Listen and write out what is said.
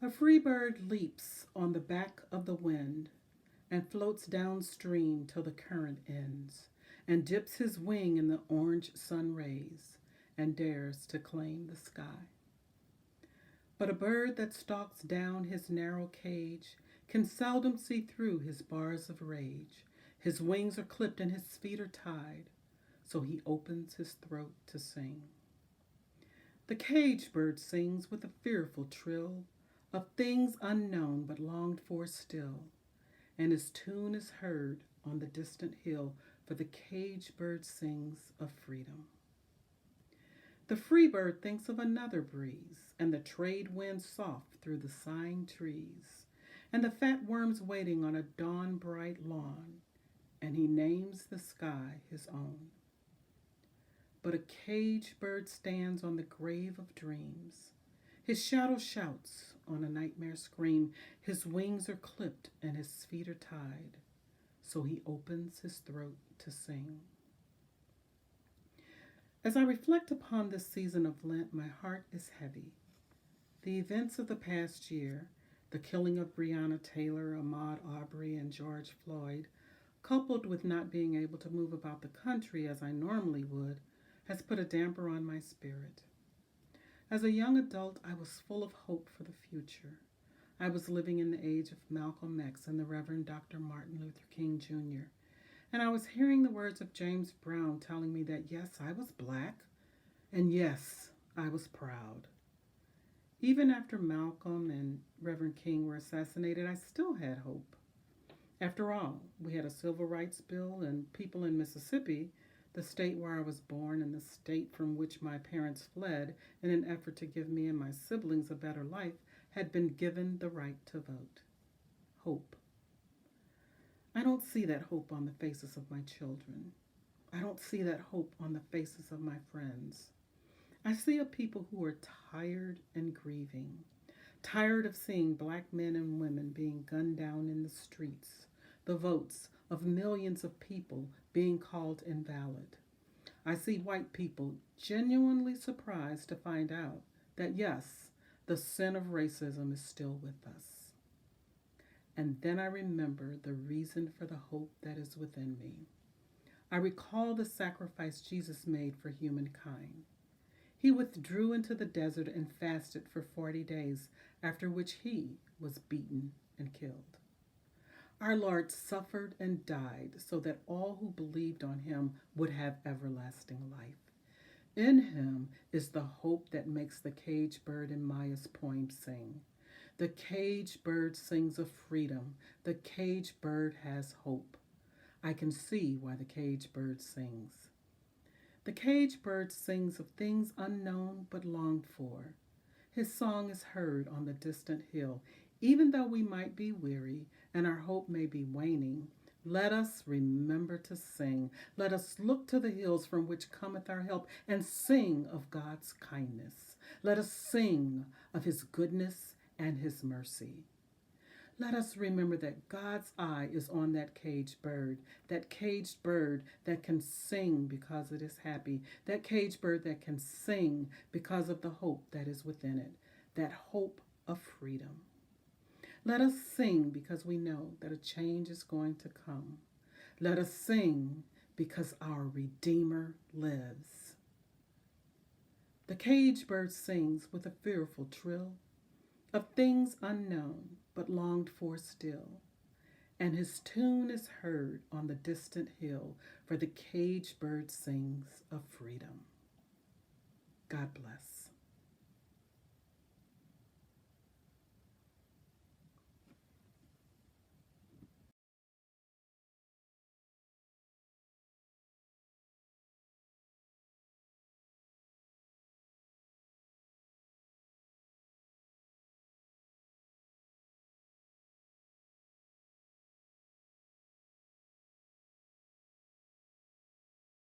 A free bird leaps on the back of the wind and floats downstream till the current ends, and dips his wing in the orange sun rays and dares to claim the sky. But a bird that stalks down his narrow cage can seldom see through his bars of rage. His wings are clipped and his feet are tied, so he opens his throat to sing. The cage bird sings with a fearful trill of things unknown but longed for still, and his tune is heard on the distant hill, for the cage bird sings of freedom. The free bird thinks of another breeze, and the trade wind soft through the sighing trees, and the fat worms waiting on a dawn bright lawn, and he names the sky his own. But a cage bird stands on the grave of dreams. His shadow shouts on a nightmare scream. His wings are clipped and his feet are tied, so he opens his throat to sing. As I reflect upon this season of Lent, my heart is heavy. The events of the past year, the killing of Breonna Taylor, Ahmaud Arbery, and George Floyd, coupled with not being able to move about the country as I normally would, has put a damper on my spirit. As a young adult, I was full of hope for the future. I was living in the age of Malcolm X and the Reverend Dr. Martin Luther King Jr., and I was hearing the words of James Brown telling me that yes, I was black, and yes, I was proud. Even after Malcolm and Reverend King were assassinated, I still had hope. After all, we had a civil rights bill, and people in Mississippi, the state where I was born and the state from which my parents fled in an effort to give me and my siblings a better life, had been given the right to vote. Hope. I don't see that hope on the faces of my children. I don't see that hope on the faces of my friends. I see a people who are tired and grieving, tired of seeing black men and women being gunned down in the streets, the votes of millions of people being called invalid. I see white people genuinely surprised to find out that yes, the sin of racism is still with us. And then I remember the reason for the hope that is within me. I recall the sacrifice Jesus made for humankind. He withdrew into the desert and fasted for 40 days, after which he was beaten and killed. Our Lord suffered and died so that all who believed on him would have everlasting life. In him is the hope that makes the cage bird in Maya's poem sing. The cage bird sings of freedom. The cage bird has hope. I can see why the cage bird sings. The cage bird sings of things unknown but longed for. His song is heard on the distant hill. Even though we might be weary and our hope may be waning, let us remember to sing. Let us look to the hills from which cometh our help and sing of God's kindness. Let us sing of his goodness and his mercy. Let us remember that God's eye is on that caged bird that can sing because it is happy, that caged bird that can sing because of the hope that is within it, that hope of freedom. Let us sing because we know that a change is going to come. Let us sing because our Redeemer lives. The caged bird sings with a fearful trill of things unknown but longed for still, and his tune is heard on the distant hill, for the caged bird sings of freedom. God bless.